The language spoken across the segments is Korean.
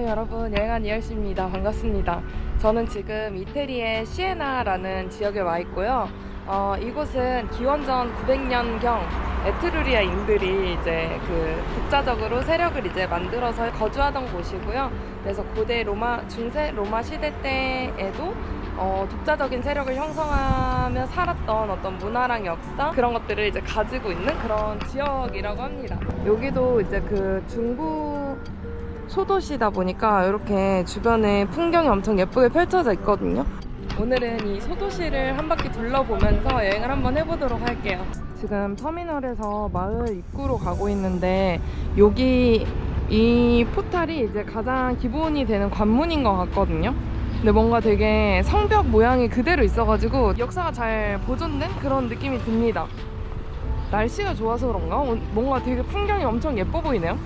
여러분, 여행한 이열씨입니다. 반갑습니다. 저는 지금 이태리의 시에나라는 지역에 와 있고요. 이곳은 기원전 900년경 에트루리아인들이 이제 독자적으로 세력을 이제 만들어서 거주하던 곳이고요. 그래서 고대 로마, 중세 로마 시대 때에도 독자적인 세력을 형성하며 살았던 어떤 문화랑 역사, 그런 것들을 이제 가지고 있는 그런 지역이라고 합니다. 여기도 이제 중부 소도시다 보니까 이렇게 주변에 풍경이 엄청 예쁘게 펼쳐져 있거든요. 오늘은 이 소도시를 한 바퀴 둘러보면서 여행을 한번 해보도록 할게요. 지금 터미널에서 마을 입구로 가고 있는데, 여기 이 포탈이 이제 가장 기본이 되는 관문인 것 같거든요. 근데 뭔가 되게 성벽 모양이 그대로 있어가지고 역사가 잘 보존된 그런 느낌이 듭니다. 날씨가 좋아서 그런가? 뭔가 되게 풍경이 엄청 예뻐 보이네요.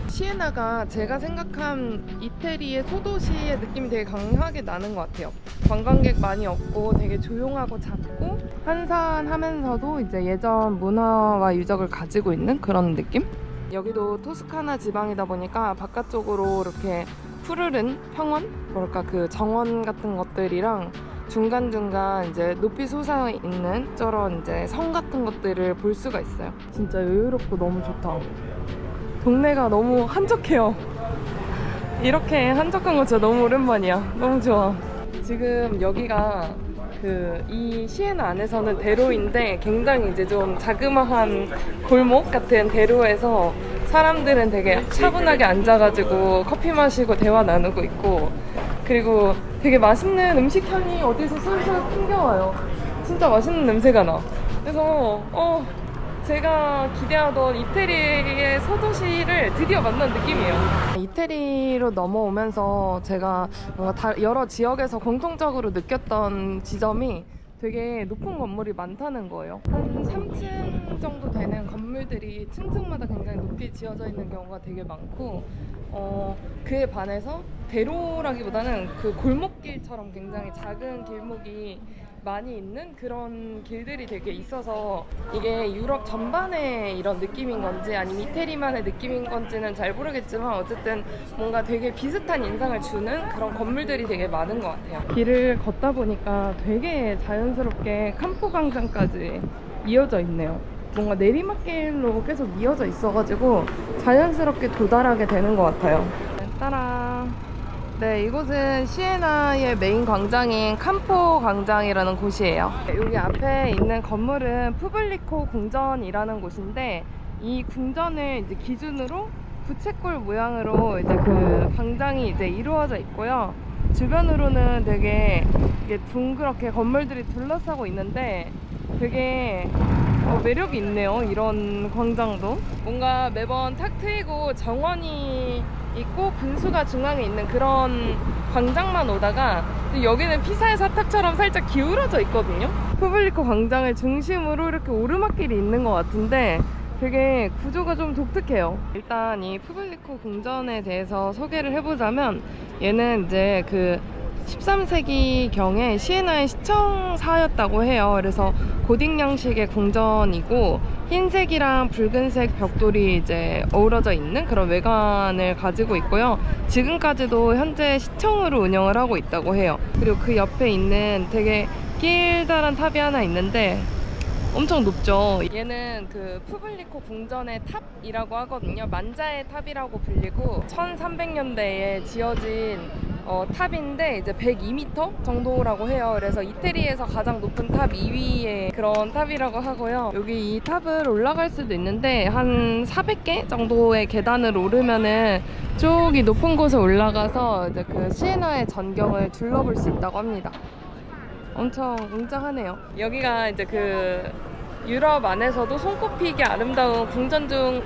시에나가 제가 생각한 이태리의 소도시의 느낌이 되게 강하게 나는 것 같아요. 관광객 많이 없고 되게 조용하고 작고 한산하면서도 이제 예전 문화와 유적을 가지고 있는 그런 느낌? 여기도 토스카나 지방이다 보니까 바깥쪽으로 이렇게 푸르른 평원? 뭐랄까, 정원 같은 것들이랑 중간중간 이제 높이 솟아 있는 저런 이제 성 같은 것들을 볼 수가 있어요. 진짜 여유롭고 너무 좋다. 동네가 너무 한적해요. 이렇게 한적한 거 진짜 너무 오랜만이야. 너무 좋아. 지금 여기가 이 시에나 안에서는 대로인데 굉장히 이제 좀 자그마한 골목 같은 대로에서 사람들은 되게 차분하게 앉아가지고 커피 마시고 대화 나누고 있고, 그리고 되게 맛있는 음식 향이 어디서 솔솔 풍겨와요. 진짜 맛있는 냄새가 나. 그래서 제가 기대하던 이태리의 소도시를 드디어 만난 느낌이에요. 이태리로 넘어오면서 제가 뭔가 여러 지역에서 공통적으로 느꼈던 지점이 되게 높은 건물이 많다는 거예요. 한 3층 정도 되는 건물들이 층층마다 굉장히 높이 지어져 있는 경우가 되게 많고, 그에 반해서 대로라기보다는 골목길처럼 굉장히 작은 길목이 많이 있는 그런 길들이 되게 있어서, 이게 유럽 전반의 이런 느낌인 건지 아니면 이태리만의 느낌인 건지는 잘 모르겠지만 어쨌든 뭔가 되게 비슷한 인상을 주는 그런 건물들이 되게 많은 것 같아요. 길을 걷다 보니까 되게 자연스럽게 캄포 광장까지 이어져 있네요. 뭔가 내리막길로 계속 이어져 있어가지고 자연스럽게 도달하게 되는 것 같아요. 따라. 네, 이곳은 시에나의 메인 광장인 캄포 광장이라는 곳이에요. 여기 앞에 있는 건물은 푸블리코 궁전이라는 곳인데, 이 궁전을 이제 기준으로 부채꼴 모양으로 이제 광장이 이제 이루어져 있고요. 주변으로는 되게 이게 둥그렇게 건물들이 둘러싸고 있는데 되게 매력이 있네요. 이런 광장도 뭔가 매번 탁 트이고 정원이 있고 분수가 중앙에 있는 그런 광장만 오다가, 여기는 피사의 사탑처럼 살짝 기울어져 있거든요. 푸블리코 광장을 중심으로 이렇게 오르막길이 있는 것 같은데 되게 구조가 좀 독특해요. 일단 이 푸블리코 궁전에 대해서 소개를 해보자면, 얘는 이제 13세기경에 시에나의 시청사였다고 해요. 그래서 고딕 양식의 궁전이고, 흰색이랑 붉은색 벽돌이 이제 어우러져 있는 그런 외관을 가지고 있고요. 지금까지도 현재 시청으로 운영을 하고 있다고 해요. 그리고 그 옆에 있는 되게 길다란 탑이 하나 있는데 엄청 높죠. 얘는 푸블리코 궁전의 탑이라고 하거든요. 만자의 탑이라고 불리고 1300년대에 지어진 탑인데 이제 102m 정도라고 해요. 그래서 이태리에서 가장 높은 탑 2위의 그런 탑이라고 하고요. 여기 이 탑을 올라갈 수도 있는데 한 400개 정도의 계단을 오르면은 저기 높은 곳에 올라가서 이제 시에나의 전경을 둘러볼 수 있다고 합니다. 엄청 웅장하네요. 여기가 이제 유럽 안에서도 손꼽히게 아름다운 궁전 중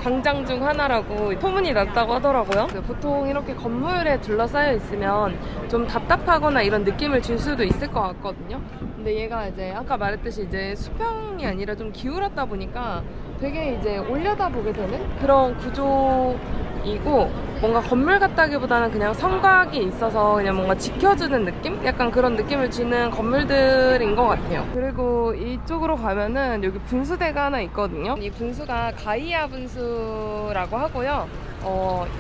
광장 중 하나라고 소문이 났다고 하더라고요. 보통 이렇게 건물에 둘러싸여 있으면 좀 답답하거나 이런 느낌을 줄 수도 있을 것 같거든요. 근데 얘가 이제 아까 말했듯이 이제 수평이 아니라 좀 기울었다 보니까 되게 이제 올려다보게 되는 그런 구조이고, 뭔가 건물 같다기보다는 그냥 성곽이 있어서 그냥 뭔가 지켜주는 느낌? 약간 그런 느낌을 주는 건물들인 것 같아요. 그리고 이쪽으로 가면은 여기 분수대가 하나 있거든요. 이 분수가 가이아 분수라고 하고요.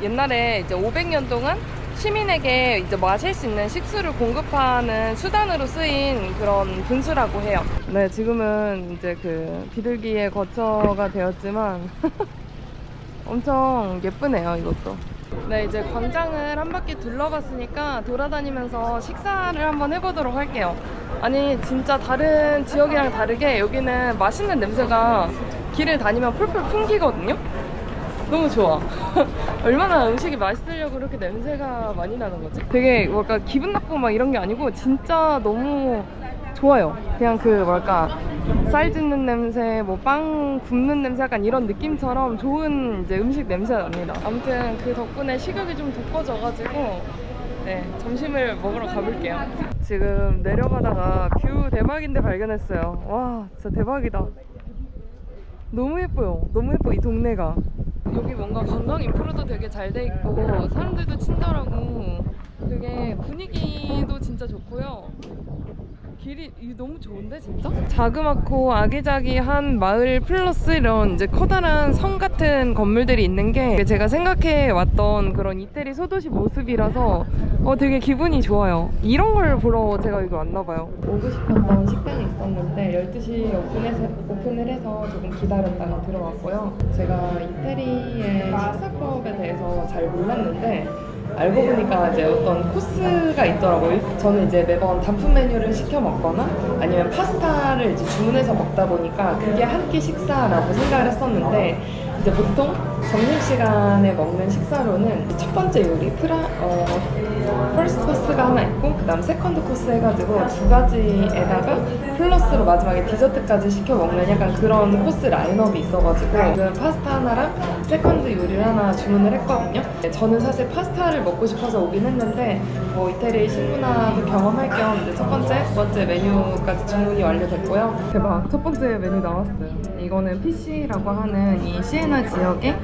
옛날에 이제 500년 동안 시민에게 이제 마실 수 있는 식수를 공급하는 수단으로 쓰인 그런 분수라고 해요. 네, 지금은 이제 그 비둘기의 거처가 되었지만 엄청 예쁘네요, 이것도. 네, 이제 광장을 한 바퀴 둘러봤으니까 돌아다니면서 식사를 한번 해보도록 할게요. 아니, 진짜 다른 지역이랑 다르게 여기는 맛있는 냄새가 길을 다니면 풀풀 풍기거든요? 너무 좋아. 얼마나 음식이 맛있으려고 이렇게 냄새가 많이 나는 거지? 되게 뭐랄까 기분 나쁘고 막 이런 게 아니고 진짜 너무 좋아요. 그냥 그 뭐랄까 쌀 찢는 냄새, 뭐 빵 굽는 냄새 약간 이런 느낌처럼 좋은 이제 음식 냄새가 납니다. 아무튼 그 덕분에 식욕이 좀 돋궈져가지고 네, 점심을 먹으러 가볼게요. 지금 내려가다가 뷰 대박인데 발견했어요. 와, 진짜 대박이다. 너무 예뻐요. 너무 예뻐, 이 동네가. 여기 뭔가 관광 인프라도 되게 잘 돼 있고 사람들도 친절하고 되게 분위기도 진짜 좋고요. 길이 너무 좋은데 진짜? 자그맣고 아기자기한 마을 플러스 이런 이제 커다란 성 같은 건물들이 있는 게 제가 생각해 왔던 그런 이태리 소도시 모습이라서 되게 기분이 좋아요. 이런 걸 보러 제가 여기 왔나 봐요. 오고 싶었던 식당이 있었는데 12시 오픈을 해서 조금 기다렸다가 들어왔고요. 제가 이태리의 식사법에 대해서 잘 몰랐는데 알고 보니까 이제 어떤 코스가 있더라고요. 저는 이제 매번 단품 메뉴를 시켜 먹거나 아니면 파스타를 이제 주문해서 먹다 보니까 그게 한 끼 식사라고 생각을 했었는데 이제 보통 점심시간에 먹는 식사로는 첫 번째 요리, 퍼스트 코스가 하나 있고 그 다음 세컨드 코스 해가지고 두 가지에다가 플러스로 마지막에 디저트까지 시켜 먹는 약간 그런 코스 라인업이 있어가지고 그 파스타 하나랑 세컨드 요리를 하나 주문을 했거든요. 저는 사실 파스타를 먹고 싶어서 오긴 했는데 뭐 이태리 식문화도 경험할 겸 이제 첫 번째, 두 번째 메뉴까지 주문이 완료됐고요. 대박! 첫 번째 메뉴 나왔어요. 이거는 피시라고 하는 이 시에나 지역의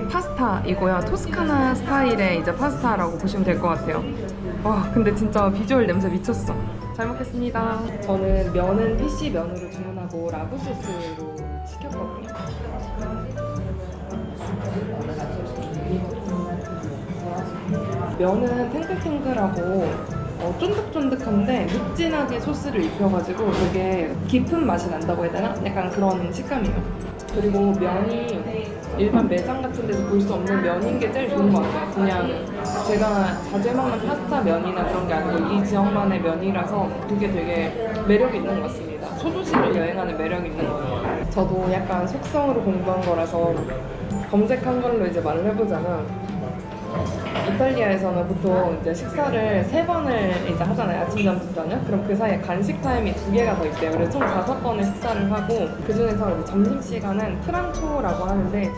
파스타이고요. 토스카나 스타일의 이제 파스타라고 보시면 될 것 같아요. 와, 근데 진짜 비주얼 냄새 미쳤어. 잘 먹겠습니다. 저는 면은 피시 면으로 주문하고 라구 소스로 시켰거든요. 면은 탱글탱글하고 쫀득쫀득한데 묵진하게 소스를 입혀가지고 되게 깊은 맛이 난다고 해야 되나? 약간 그런 식감이에요. 그리고 면이 일반 매장 같은 데서 볼 수 없는 면인 게 제일 좋은 것 같아요. 그냥 제가 자주 먹는 파스타 면이나 그런 게 아니고 이 지역만의 면이라서 그게 되게 매력이 있는 것 같습니다. 소도시를 여행하는 매력이 있는 것 같아요. 저도 약간 속성으로 공부한 거라서 검색한 걸로 이제 말을 해보자면 이탈리아에서는 보통 이제 식사를 3번을 이제 하잖아요. 아침, 점심, 저녁. 그럼 그 사이에 간식 타임이 2개가 더 있대요. 그래서 총 5번을 식사를 하고 그 중에서 이제 점심시간은 프란초라고 하는데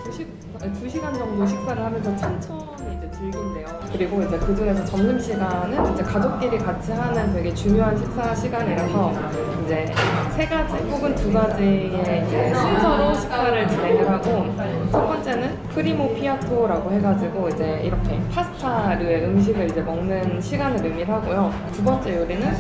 2시간 정도 식사를 하면서 천천히 이제 즐긴대요. 그리고 이제 그 중에서 점심시간은 이제 가족끼리 같이 하는 되게 중요한 식사 시간이라서 이제 3가지 혹은 2가지의 이제 순서로 식사를 진행을 하고 첫 번째는 프리모 피아토라고 해가지고 이제 이렇게 파스타류의 음식을 이제 먹는 시간을 의미를 하고요. 두 번째 요리는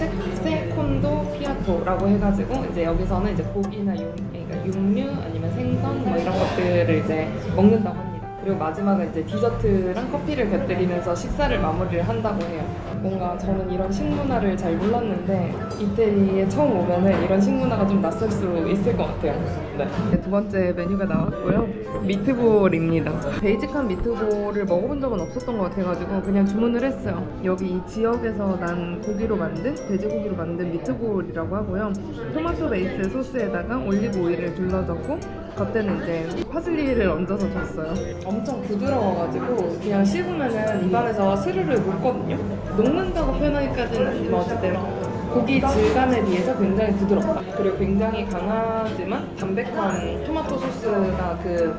세콘도 피아토라고 해가지고 이제 여기서는 이제 고기나 그러니까 육류 아니면 생선 뭐 이런 것들을 이제 먹는다고 합니다. 그리고 마지막은 이제 디저트랑 커피를 곁들이면서 식사를 마무리를 한다고 해요. 뭔가 저는 이런 식문화를 잘 몰랐는데 이태리에 처음 오면은 이런 식문화가 좀 낯설 수 있을 것 같아요. 네. 두 번째 메뉴가 나왔고요. 미트볼입니다. 베이직한 미트볼을 먹어본 적은 없었던 것 같아가지고 그냥 주문을 했어요. 여기 이 지역에서 난 고기로 만든 돼지고기로 만든 미트볼이라고 하고요. 토마토 베이스 소스에다가 올리브 오일을 둘러줬고 겉에는 이제 파슬리를 얹어서 줬어요. 엄청 부드러워가지고 그냥 씹으면은 입안에서 스르르 녹거든요. 녹는다고 표현하기까지는 아니지만 어쨌든 고기 질감에 비해서 굉장히 부드럽다. 그리고 굉장히 강하지만 담백한 토마토 소스가 그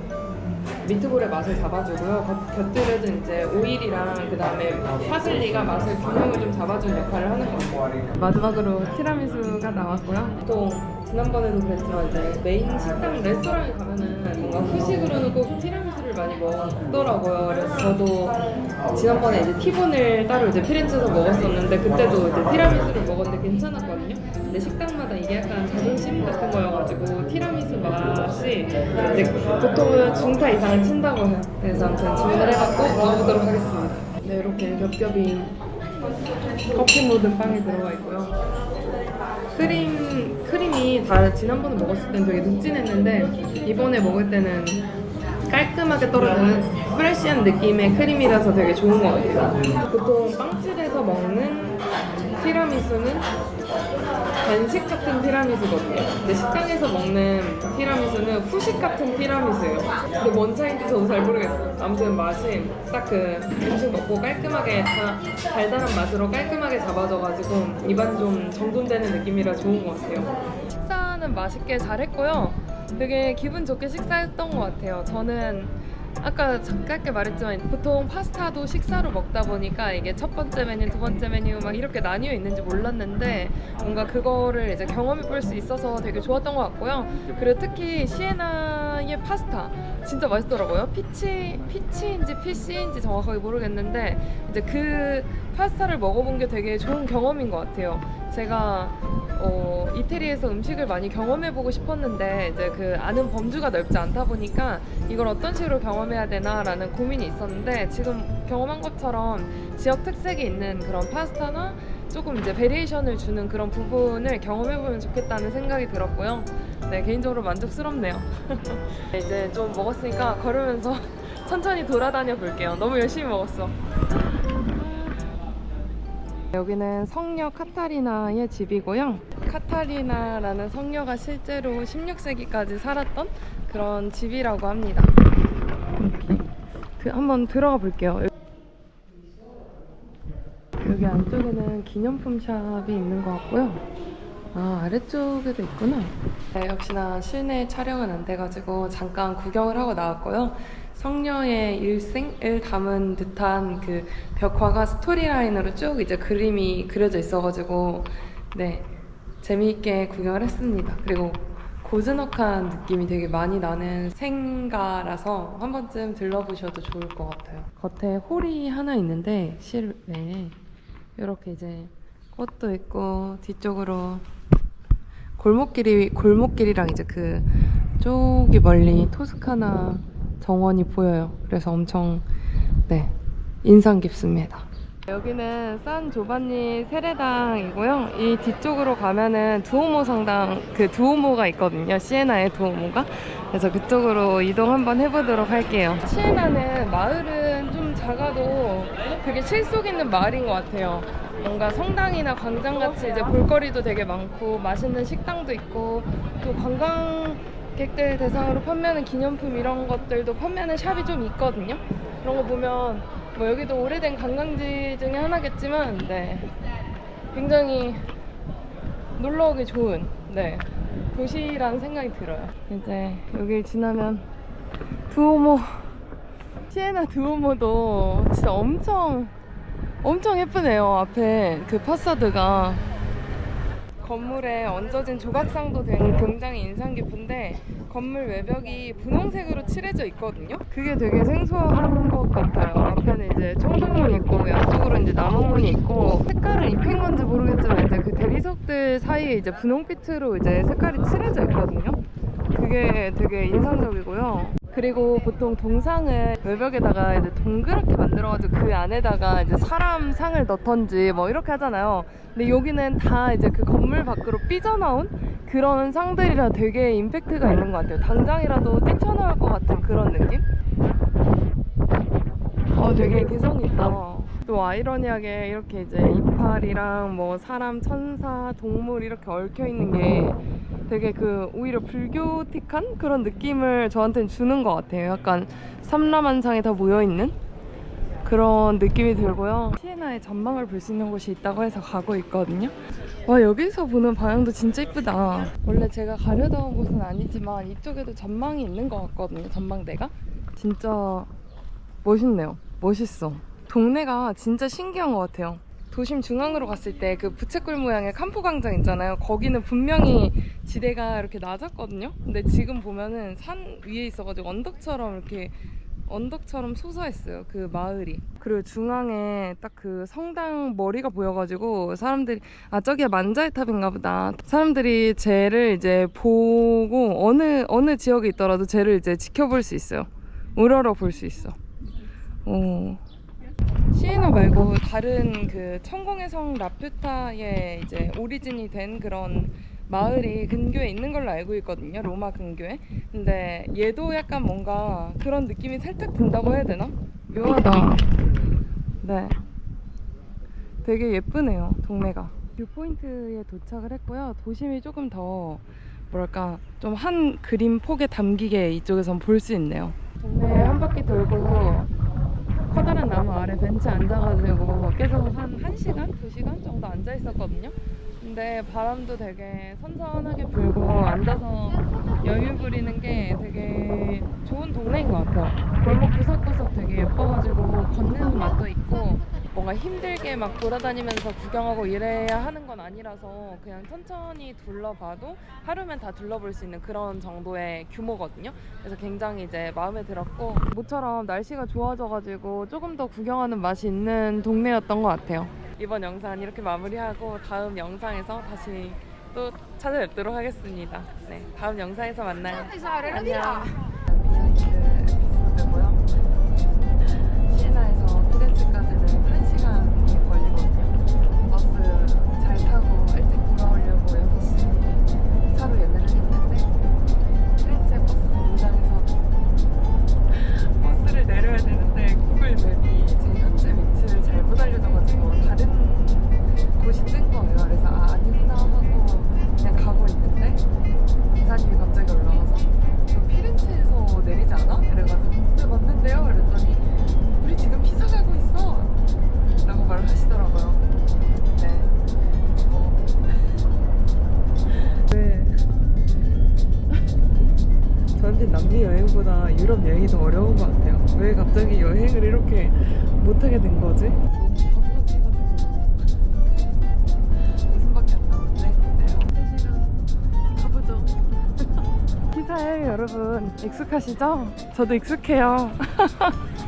미트볼의 맛을 잡아주고요. 곁들여진 이제 오일이랑 그 다음에 파슬리가 맛을 균형을 좀 잡아주는 역할을 하는 것 같아요. 마지막으로 티라미수가 나왔고요. 또 지난번에도 그랬지만 이제 메인 식당 레스토랑에 가면은 뭔가 후식으로는 꼭 티라미수를 많이 먹더라고요. 그래서 저도 지난번에 이제 티본을 따로 이제 피렌체에서 먹었었는데 그때도 이제 티라미수를 먹었는데 괜찮았거든요. 근데 식당마다 이게 약간 자존심 같은 거여가지고 티라미수 맛이 이제 보통은 중타 이상을 친다고 해요. 그래서 아무튼 주문을 해갖고 먹어보도록 하겠습니다. 네, 이렇게 겹겹이 커피 묻은 빵이 들어가 있고요. 크림이 다 지난번에 먹었을 땐 되게 눅진했는데 이번에 먹을 때는 깔끔하게 떨어지는 프레쉬한 느낌의 크림이라서 되게 좋은 것 같아요. 보통 빵집에서 먹는 티라미수는 간식 같은 티라미수거든요. 근데 식당에서 먹는 티라미수는 후식 같은 티라미수예요. 근데 뭔 차이인지 저도 잘 모르겠어요. 아무튼 맛이 딱 그 음식 먹고 깔끔하게 달달한 맛으로 깔끔하게 잡아져가지고 입안이 좀 정돈되는 느낌이라 좋은 것 같아요. 식사는 맛있게 잘 했고요. 되게 기분 좋게 식사했던 것 같아요. 저는 아까 짧게 말했지만 보통 파스타도 식사로 먹다 보니까 이게 첫 번째 메뉴, 두 번째 메뉴 막 이렇게 나뉘어 있는지 몰랐는데 뭔가 그거를 이제 경험해 볼 수 있어서 되게 좋았던 것 같고요. 그리고 특히 시에나의 파스타 진짜 맛있더라고요. 피치인지 피시인지 정확하게 모르겠는데 이제 그 파스타를 먹어본 게 되게 좋은 경험인 것 같아요. 제가 이태리에서 음식을 많이 경험해보고 싶었는데 이제 그 아는 범주가 넓지 않다 보니까 이걸 어떤 식으로 경험해야 되나라는 고민이 있었는데 지금 경험한 것처럼 지역 특색이 있는 그런 파스타나 조금 이제 베리에이션을 주는 그런 부분을 경험해보면 좋겠다는 생각이 들었고요. 네, 개인적으로 만족스럽네요. 이제 좀 먹었으니까 걸으면서 천천히 돌아다녀 볼게요. 너무 열심히 먹었어. 여기는 성녀 카타리나의 집이고요. 카타리나라는 성녀가 실제로 16세기까지 살았던 그런 집이라고 합니다. 이렇게 한번 들어가 볼게요. 여기 안쪽에는 기념품 샵이 있는 것 같고요. 아, 아래쪽에도 있구나. 네, 역시나 실내 촬영은 안 돼가지고 잠깐 구경을 하고 나왔고요. 성녀의 일생을 담은 듯한 그 벽화가 스토리라인으로 쭉 이제 그림이 그려져 있어가지고 네, 재미있게 구경을 했습니다. 그리고 고즈넉한 느낌이 되게 많이 나는 생가라서 한 번쯤 들러보셔도 좋을 것 같아요. 겉에 홀이 하나 있는데 실외에 이렇게 이제 꽃도 있고 뒤쪽으로 골목길이랑 이제 그 저기 멀리 토스카나 정원이 보여요. 그래서 엄청 네, 인상 깊습니다. 여기는 산 조반니 세례당이고요. 이 뒤쪽으로 가면은 두오모 성당, 그 두오모가 있거든요. 시에나의 두오모가. 그래서 그쪽으로 이동 한번 해보도록 할게요. 시에나는 마을은 좀 작아도 되게 실속 있는 마을인 것 같아요. 뭔가 성당이나 광장같이 이제 볼거리도 되게 많고 맛있는 식당도 있고 또 관광객들 대상으로 판매하는 기념품 이런 것들도 판매하는 샵이 좀 있거든요. 그런 거 보면 뭐 여기도 오래된 관광지 중에 하나겠지만 네, 굉장히 놀러오기 좋은 네, 도시라는 생각이 들어요. 이제 여길 지나면 두오모, 시에나 두오모도 진짜 엄청 예쁘네요. 앞에 그 파사드가 건물에 얹어진 조각상도 굉장히 인상 깊은데 건물 외벽이 분홍색으로 칠해져 있거든요. 그게 되게 생소한 것 같아요. 앞에는 이제 청동문 있고 양쪽으로 이제 나무문이 있고 색깔을 입힌 건지 모르겠지만 이제 그 대리석들 사이에 이제 분홍빛으로 이제 색깔이 칠해져 있거든요. 그게 되게 인상적이고요. 그리고 보통 동상을 외벽에다가 이제 동그랗게 만들어가지고 그 안에다가 이제 사람 상을 넣던지 뭐 이렇게 하잖아요. 근데 여기는 다 이제 그 건물 밖으로 삐져나온 그런 상들이라 되게 임팩트가 있는 것 같아요. 당장이라도 뛰쳐나올 것 같은 그런 느낌? 되게 개성 있다. 또 아이러니하게 이렇게 이제 이파리랑 뭐 사람, 천사, 동물 이렇게 얽혀 있는 게 되게 그 오히려 불교틱한 그런 느낌을 저한테는 주는 것 같아요. 약간 삼라만상에 다 모여있는 그런 느낌이 들고요. 시에나의 전망을 볼 수 있는 곳이 있다고 해서 가고 있거든요. 와, 여기서 보는 방향도 진짜 이쁘다. 원래 제가 가려다 온 곳은 아니지만 이쪽에도 전망이 있는 것 같거든요. 전망대가 진짜 멋있네요. 멋있어. 동네가 진짜 신기한 것 같아요. 도심 중앙으로 갔을 때 그 부채꼴 모양의 칸포 광장 있잖아요. 거기는 분명히 지대가 이렇게 낮았거든요. 근데 지금 보면은 산 위에 있어가지고 언덕처럼 솟아있어요, 그 마을이. 그리고 중앙에 딱 그 성당 머리가 보여가지고 사람들이, 아, 저기가 만자의 탑인가 보다. 사람들이 쟤를 이제 보고 어느 지역에 있더라도 쟤를 이제 지켜볼 수 있어요. 우러러 볼 수 있어. 오. 시에나 말고 다른 그 천공의 성 라퓨타의 이제 오리진이 된 그런 마을이 근교에 있는 걸로 알고 있거든요. 로마 근교에. 근데 얘도 약간 뭔가 그런 느낌이 살짝 든다고 해야 되나? 묘하다. 네. 되게 예쁘네요, 동네가. 뷰포인트에 도착을 했고요. 도심이 조금 더 뭐랄까 좀 한 그림 폭에 담기게 이쪽에선 볼 수 있네요. 동네 한 바퀴 돌고 커다란 나무 아래 벤치에 앉아가지고 계속 한 1시간? 2시간 정도 앉아 있었거든요. 근데 바람도 되게 선선하게 불고 앉아서 여유 부리는 게 되게 좋은 동네인 것 같아요. 골목 구석구석 되게 예뻐가지고 걷는 맛도 있고 뭔가 힘들게 막 돌아다니면서 구경하고 이래야 하는 건 아니라서 그냥 천천히 둘러봐도 하루면 다 둘러볼 수 있는 그런 정도의 규모거든요. 그래서 굉장히 이제 마음에 들었고, 모처럼 날씨가 좋아져가지고 조금 더 구경하는 맛이 있는 동네였던 것 같아요. 이번 영상은 이렇게 마무리하고 다음 영상에서 다시 또 찾아뵙도록 하겠습니다. 네, 다음 영상에서 만나요. 안녕. 에피소드고요. 시에나에서 피렌체까지는 1시간이 걸리거든요. 버스 잘 타고 일찍 돌아오려고 6시 차로 예매를 했는데 피렌체 버스 정류장에서 버스를 내려야 되는데 구글 맵이 제 현재 위치를 잘못 알려줘가지고 다른 곳이 뜬 거예요. 그래서 아니구나 하고 그냥 가고 있는데 기사님이 갑자기 올라와서 저 피렌체에서 내리지 않아? 이래가지고 네 맞는데요? 그랬더니 우리 지금 피사 가고 있어 라고 말을 하시더라고요. 네. 왜 저한테 남미 여행보다 유럽 여행이 더 어려운 것 같아요. 왜 갑자기 여행을 이렇게 못하게 된 거지? 너무 바보 같아가지고 웃음밖에 안 나오는데 네, 사실은 가보죠. 피사예요, 여러분. 익숙하시죠? 저도 익숙해요.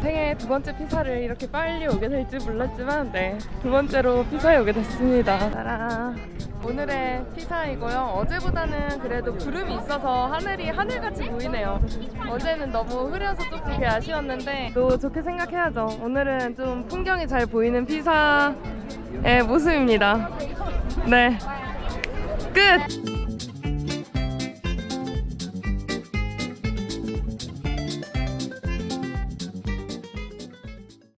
생애 두 번째 피사를 이렇게 빨리 오게 될 줄 몰랐지만 네, 두 번째로 피사에 오게 됐습니다. 따라. 오늘의 피사이고요. 어제보다는 그래도 구름이 있어서 하늘이 하늘같이 보이네요. 어제는 너무 흐려서 좀 그게 아쉬웠는데 또 좋게 생각해야죠. 오늘은 좀 풍경이 잘 보이는 피사의 모습입니다. 네, 끝!